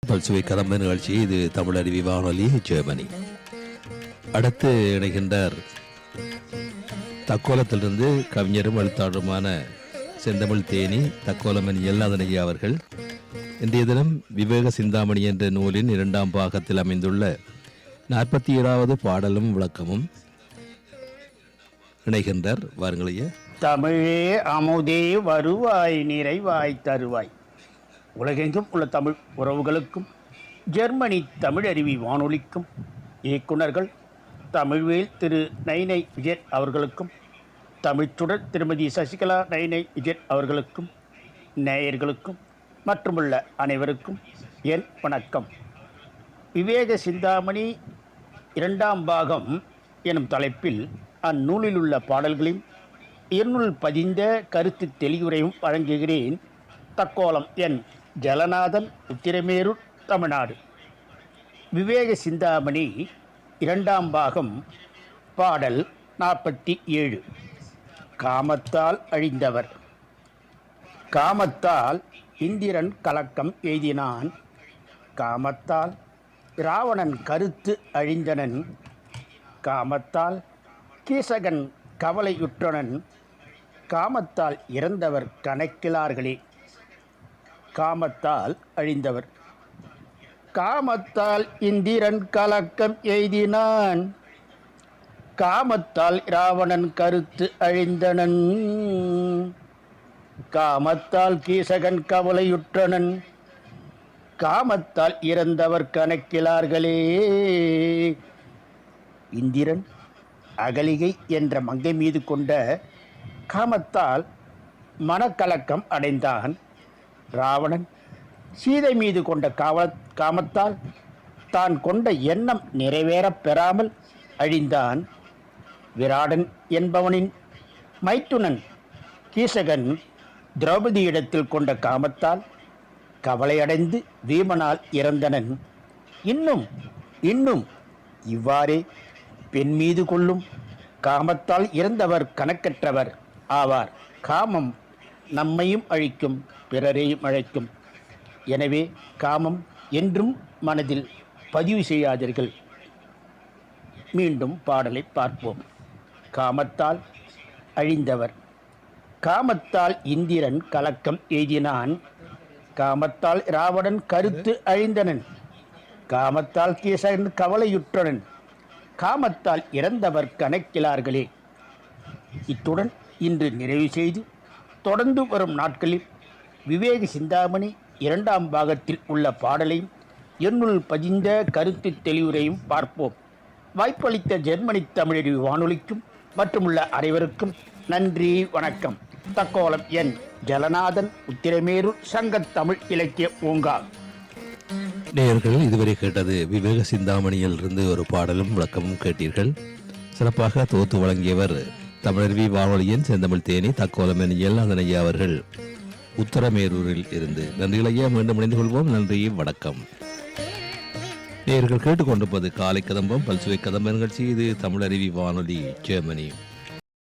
பல்சுவை கதம்ப நிகழ்ச்சி. இது தமிழ் அறிவி வானொலி ஜெர்மனி. அடுத்து இணைகின்றார் தக்கோலத்திலிருந்து கவிஞரும் எழுத்தாளருமான செந்தமிழ் தேனி தக்கோலமன் எல்லாதனையா அவர்கள். இன்றைய தினம் விவேக சிந்தாமணி என்ற நூலின் 2ஆம் பாகத்தில் அமைந்துள்ள 47வது பாடலும் விளக்கமும் இணைகின்றார். வாருங்களையே. தமிழே அமுதே வருவாய் நிறைவாய் தருவாய். உலகெங்கும் உள்ள தமிழ் உறவுகளுக்கும் ஜெர்மனி தமிழ் அறிவி வானொலிக்கும் இயக்குநர்கள் தமிழ்வேல் திரு நைனை விஜய் அவர்களுக்கும் தமிழ்ச்சுடர் திருமதி சசிகலா நைனை விஜய் அவர்களுக்கும் நேயர்களுக்கும் மற்றுமுள்ள அனைவருக்கும் என் வணக்கம். விவேக சிந்தாமணி 2ஆம் பாகம் எனும் தலைப்பில் அந்நூலில் உள்ள பாடல்களையும் என்னுள் பதிந்த கருத்து தெளிவுரையும் வழங்குகிறேன். தக்கோலம் என் ஜலநாதன், உத்திரமேரூர், தமிழ்நாடு. விவேக சிந்தாமணி 2ஆம் பாகம் பாடல் 47. காமத்தால் அழிந்தவர். காமத்தால் இந்திரன் கலக்கம் எய்தினான், காமத்தால் இராவணன் கருத்து அழிந்தனன், காமத்தால் கீசகன் கவலையுற்றனன், காமத்தால் இறந்தவர் கணக்கிலார்களே. காமத்தால் அழிந்தவர். காமத்தால் இந்திரன் கலக்கம் எய்தினான், காமத்தால் இராவணன் கருத்து அழிந்தனன், காமத்தால் கீசகன் கவலையுற்றனன், காமத்தால் இறந்தவர் கணக்கிலார்களே. இந்திரன் அகலிகை என்ற மங்கை மீது கொண்ட காமத்தால் மனக்கலக்கம் அடைந்தான். ராவணன் சீதை மீது கொண்ட காமத்தால் தான் கொண்ட எண்ணம் நிறைவேறப் பெறாமல் அழிந்தான். விராடன் என்பவனின் மைத்துனன் கீசகன் திரௌபதியிடத்தில் கொண்ட காமத்தால் கவலையடைந்து வீமனால் இறந்தனன். இன்னும் இவ்வாறே பெண் மீது கொள்ளும் காமத்தால் இறந்தவர் கணக்கற்றவர் ஆவார். காமம் நம்மையும் அழிக்கும், பிறரையும் அழைக்கும். எனவே காமம் என்றும் மனதில் பதிவு செய்யாதீர்கள். மீண்டும் பாடலை பார்ப்போம். காமத்தால் அழிந்தவர். காமத்தால் இந்திரன் கலக்கம் எய்தினான், காமத்தால் இராவணன் கருத்து அழிந்தனன், காமத்தால் கீசகன் கவலையுற்றனன், காமத்தால் இறந்தவர் கணக்கிலார்களே. இத்துடன் இன்று நிறைவு செய்து தொடர்ந்து வரும் நாட்களில் விவேக சிந்தாமணி 2ஆம் பாகத்தில் உள்ள பாடலையும் என்னுள் பதிந்த கருத்து தெளிவுரையும் பார்ப்போம். வாய்ப்பளித்த ஜெர்மனி தமிழறி வானொலிக்கும் மற்றுமுள்ள அனைவருக்கும் நன்றி, வணக்கம். தக்கோலம் என் ஜலநாதன், உத்திரமேரூர், சங்கத் தமிழ் இலக்கிய பூங்கா. நேயர்கள் இதுவரை கேட்டது விவேக சிந்தாமணியில் இருந்து ஒரு பாடலும் விளக்கமும் கேட்டீர்கள். சிறப்பாக தொகுத்து வழங்கியவர் தமிழருவி வானொலியின் செந்தமிழ் தேனி தக்கோலமன் எல்லாதனையா அவர்கள், உத்தரமேரூரில் இருந்து. நன்றிகளையா. மீண்டும் இணைந்து கொள்வோம். நன்றி, வணக்கம். நேயர்கள் கேட்டுக்கொண்டிருப்பது காலை கதம்பம் பல்சுவை கதம்ப நிகழ்ச்சி. இது தமிழருவி வானொலி ஜெர்மனி.